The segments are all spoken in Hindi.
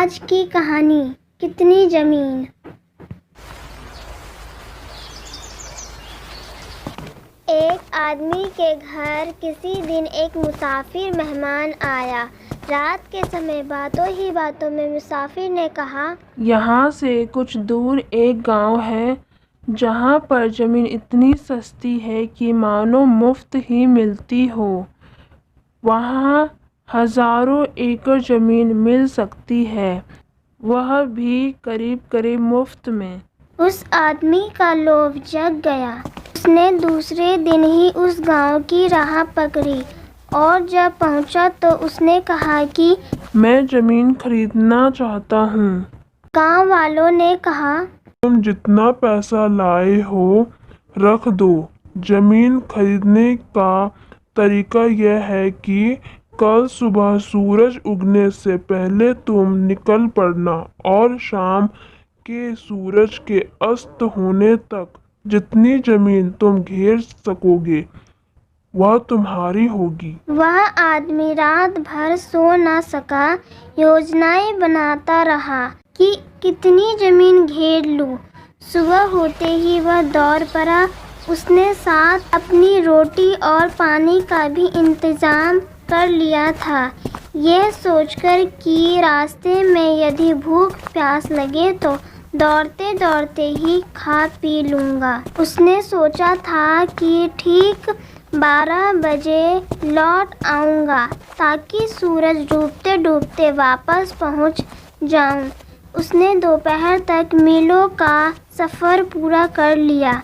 आज की कहानी कितनी ज़मीन। एक आदमी के घर किसी दिन एक मुसाफिर मेहमान आया। रात के समय बातों ही बातों में मुसाफिर ने कहा, यहाँ से कुछ दूर एक गांव है जहाँ पर ज़मीन इतनी सस्ती है कि मानो मुफ्त ही मिलती हो। वहाँ हज़ारों एकड़ ज़मीन मिल सकती है, वह भी करीब करीब मुफ्त में। उस आदमी का लोभ जग गया। उसने दूसरे दिन ही उस गांव की राह पकड़ी और जब पहुंचा तो उसने कहा कि मैं ज़मीन खरीदना चाहता हूँ। गांव वालों ने कहा, तुम जितना पैसा लाए हो रख दो। ज़मीन खरीदने का तरीका यह है कि कल सुबह सूरज उगने से पहले तुम निकल पड़ना और शाम के सूरज के अस्त होने तक जितनी ज़मीन तुम घेर सकोगे वह तुम्हारी होगी। वह आदमी रात भर सो न सका, योजनाएं बनाता रहा कि कितनी ज़मीन घेर लूं। सुबह होते ही वह दौड़ पड़ा। उसने साथ अपनी रोटी और पानी का भी इंतजाम कर लिया था, यह सोचकर कि रास्ते में यदि भूख प्यास लगे तो दौड़ते दौड़ते ही खा पी लूँगा। उसने सोचा था कि ठीक 12 बजे लौट आऊँगा ताकि सूरज डूबते डूबते वापस पहुँच जाऊँ। उसने दोपहर तक मीलों का सफ़र पूरा कर लिया।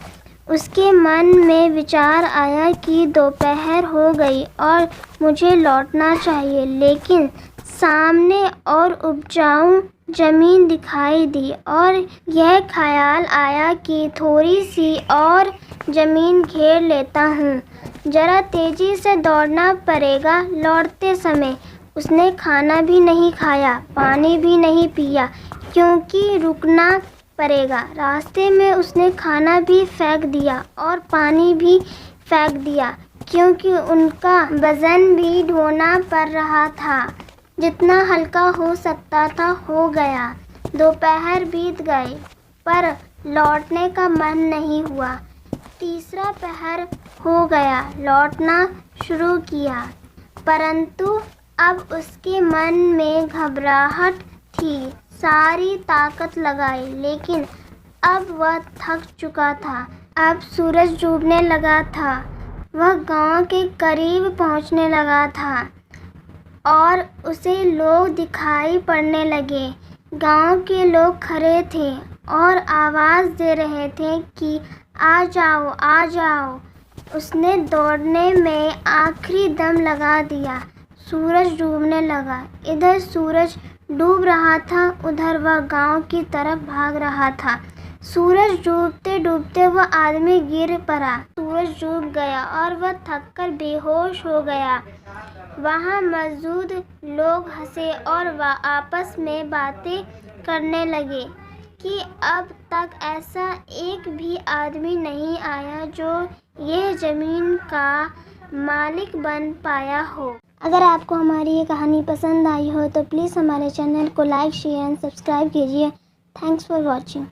उसके मन में विचार आया कि दोपहर हो गई और मुझे लौटना चाहिए, लेकिन सामने और उपजाऊ ज़मीन दिखाई दी और यह ख्याल आया कि थोड़ी सी और ज़मीन घेर लेता हूँ। ज़रा तेज़ी से दौड़ना पड़ेगा। लौटते समय उसने खाना भी नहीं खाया, पानी भी नहीं पिया क्योंकि रुकना पड़ेगा। रास्ते में उसने खाना भी फेंक दिया और पानी भी फेंक दिया क्योंकि उनका वज़न भी ढोना पड़ रहा था। जितना हल्का हो सकता था हो गया। दोपहर बीत गए पर लौटने का मन नहीं हुआ। तीसरा पहर हो गया, लौटना शुरू किया, परंतु अब उसके मन में घबराहट थी। सारी ताकत लगाई, लेकिन अब वह थक चुका था। अब सूरज डूबने लगा था। वह गांव के करीब पहुंचने लगा था और उसे लोग दिखाई पड़ने लगे। गांव के लोग खड़े थे और आवाज़ दे रहे थे कि आ जाओ, आ जाओ। उसने दौड़ने में आखिरी दम लगा दिया। सूरज डूबने लगा। इधर सूरज डूब रहा था, उधर वह गांव की तरफ भाग रहा था। सूरज डूबते डूबते वह आदमी गिर पड़ा। सूरज डूब गया और वह थककर बेहोश हो गया। वहाँ मौजूद लोग हंसे और वह आपस में बातें करने लगे कि अब तक ऐसा एक भी आदमी नहीं आया जो यह ज़मीन का मालिक बन पाया हो। अगर आपको हमारी ये कहानी पसंद आई हो तो प्लीज़ हमारे चैनल को लाइक, शेयर एंड सब्सक्राइब कीजिए। Thanks for watching.